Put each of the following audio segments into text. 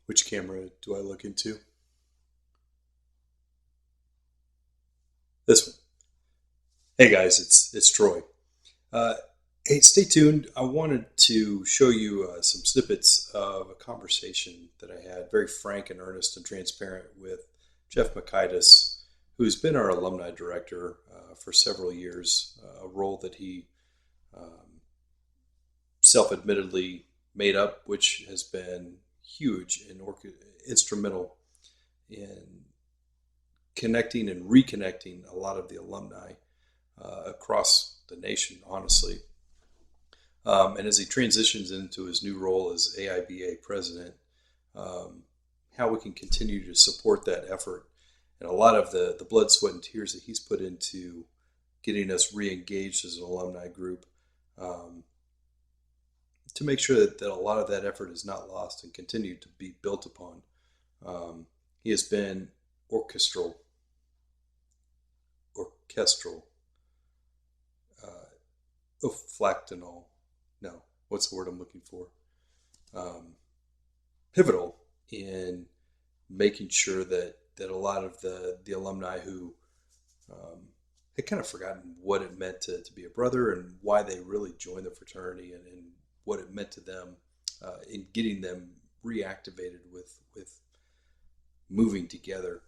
Which camera do I look into? This one. Hey guys, it's Troy. Hey, stay tuned. I wanted to show you some snippets of a conversation that I had, very frank and earnest and transparent, with Jeff Mockaitis, who's been our alumni director for several years, a role that he self-admittedly made up, which has been huge and instrumental in connecting and reconnecting a lot of the alumni across the nation, honestly. And as he transitions into his new role as AIBA President, how we can continue to support that effort and a lot of the blood, sweat, and tears that he's put into getting us reengaged as an alumni group, to make sure that a lot of that effort is not lost and continue to be built upon. He has been orchestral, flactinol. No, what's the word I'm looking for? Pivotal in making sure that a lot of the alumni who had kind of forgotten what it meant to be a brother and why they really joined the fraternity and what it meant to them in getting them reactivated with moving together.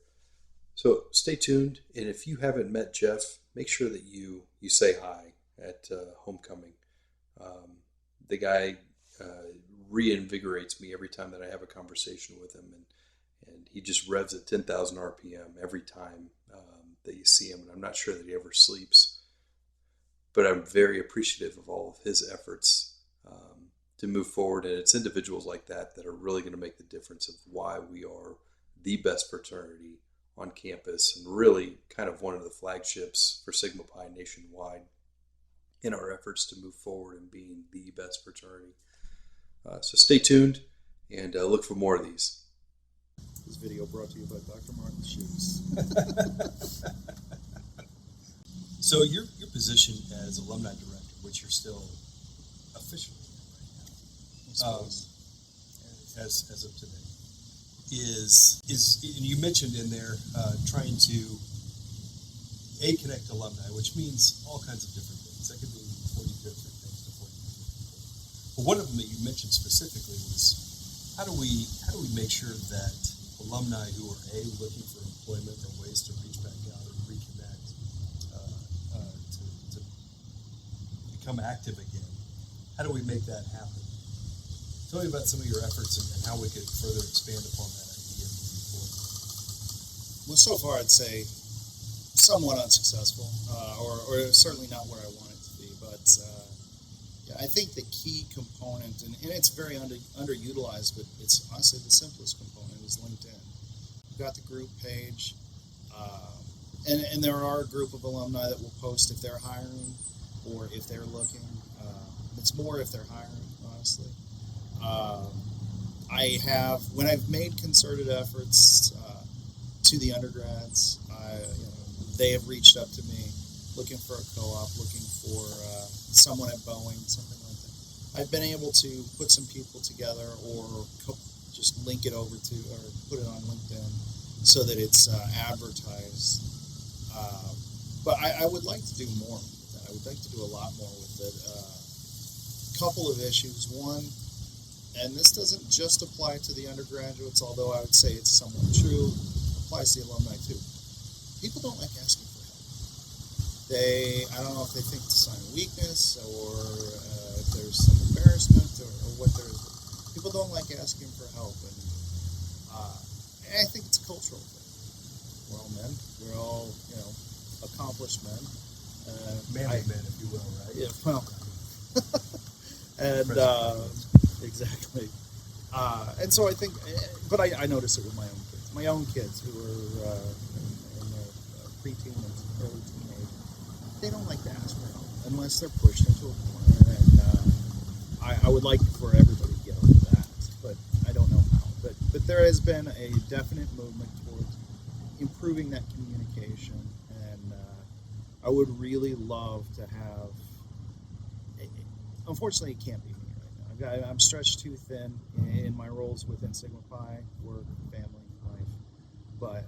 So stay tuned, and if you haven't met Jeff, make sure that you say hi at homecoming. The guy reinvigorates me every time that I have a conversation with him, and he just revs at 10,000 RPM every time that you see him, and I'm not sure that he ever sleeps, but I'm very appreciative of all of his efforts to move forward, and it's individuals like that that are really going to make the difference of why we are the best fraternity on campus and really kind of one of the flagships for Sigma Pi nationwide in our efforts to move forward and being the best fraternity. So stay tuned and look for more of these. This video brought to you by Dr. Martin's Shoes. So your position as alumni director, which you're still officially in right now, as of today, is and you mentioned in there trying to connect alumni, which means all kinds of different things. That could be 40 different things to 40 different people. But one of them that you mentioned specifically was how do we make sure that alumni who are looking for employment or ways to reach back out and reconnect to become active again, how do we make that happen? Tell me about some of your efforts and how we could further expand upon that idea moving forward. Well, so far I'd say somewhat unsuccessful, or certainly not where I want it to be. But yeah, I think the key component, and it's very underutilized, but it's honestly the simplest component, is LinkedIn. You've got the group page, and there are a group of alumni that will post if they're hiring or if they're looking. It's more if they're hiring, honestly. When I've made concerted efforts to the undergrads, they have reached up to me looking for a co-op, looking for someone at Boeing, something like that. I've been able to put some people together or just link it over to or put it on LinkedIn so that it's advertised. But I would like to do more with that. I would like to do a lot more with it. Couple of issues. One, and this doesn't just apply to the undergraduates, although I would say it's somewhat true, applies to the alumni too. People don't like asking for help. I don't know if they think it's a sign of weakness or if there's some embarrassment or what there is. People don't like asking for help, and I think it's a cultural thing. We're all men. We're all, accomplished men. Manly men, if you will, right? Yeah, well. And exactly. And so I think, but I notice it with my own kids who are in their preteen and early teenage. They don't like to ask for help unless they're pushed into a corner. And I would like for everybody to get over that, but I don't know how. But there has been a definite movement towards improving that communication, and I would really love to have. Unfortunately, it can't be me right now. I'm stretched too thin in my roles within Sigma Pi, work, family, life. But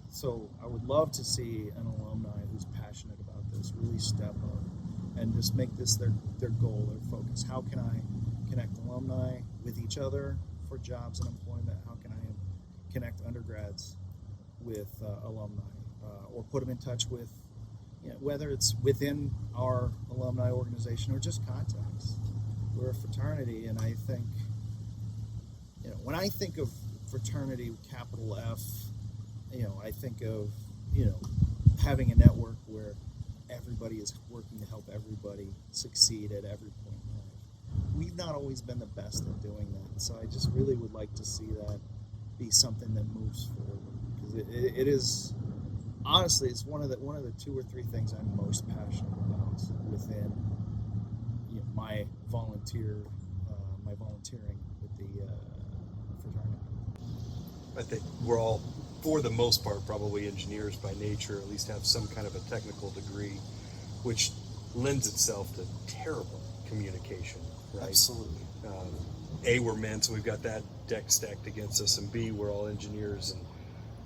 so I would love to see an alumni who's passionate about this really step up and just make this their goal, their focus. How can I connect alumni with each other for jobs and employment? How can I connect undergrads with alumni, or put them in touch with, whether it's within our alumni organization or just contacts. We're a fraternity, and I think, when I think of fraternity, capital F, I think of, having a network where everybody is working to help everybody succeed at every point in life. We've not always been the best at doing that, so I just really would like to see that be something that moves forward, because it is, honestly, it's one of the 2 or 3 things I'm most passionate about within my volunteering with the fraternity. I think we're all, for the most part, probably engineers by nature, at least have some kind of a technical degree, which lends itself to terrible communication, right? Absolutely. A, we're men, so we've got that deck stacked against us, and B, we're all engineers, and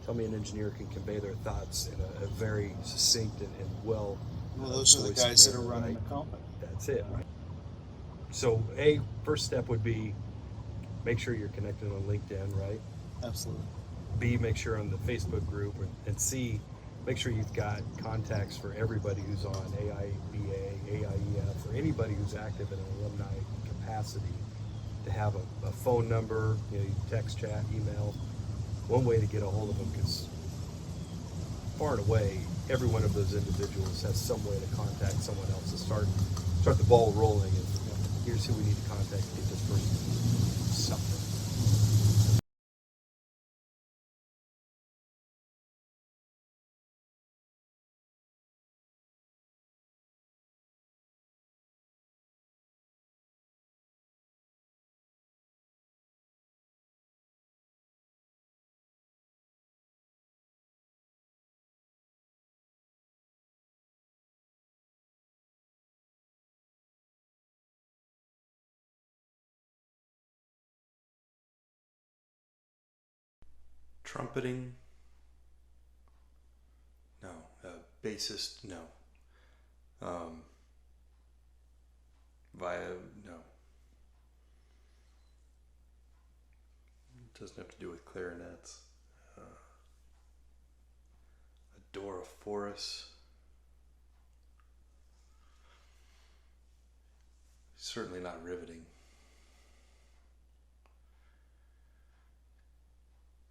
tell me an engineer can convey their thoughts in a very succinct and well. Well, those are the voiced guys that are manner, running right? the company. That's it, right? So, A, first step would be make sure you're connected on LinkedIn, right? Absolutely. B, make sure on the Facebook group, and C, make sure you've got contacts for everybody who's on AIBA, AIEF, or anybody who's active in an alumni capacity, to have a phone number, you text, chat, email, one way to get a hold of them, because far and away, every one of those individuals has some way to contact someone else to start the ball rolling, and here's who we need to contact to get this person something. Trumpeting? No. Bassist? No. Via? No. It doesn't have to do with clarinets. Adoraphorus? Certainly not riveting.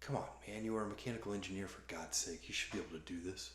Come on, man, you are a mechanical engineer, for God's sake. You should be able to do this.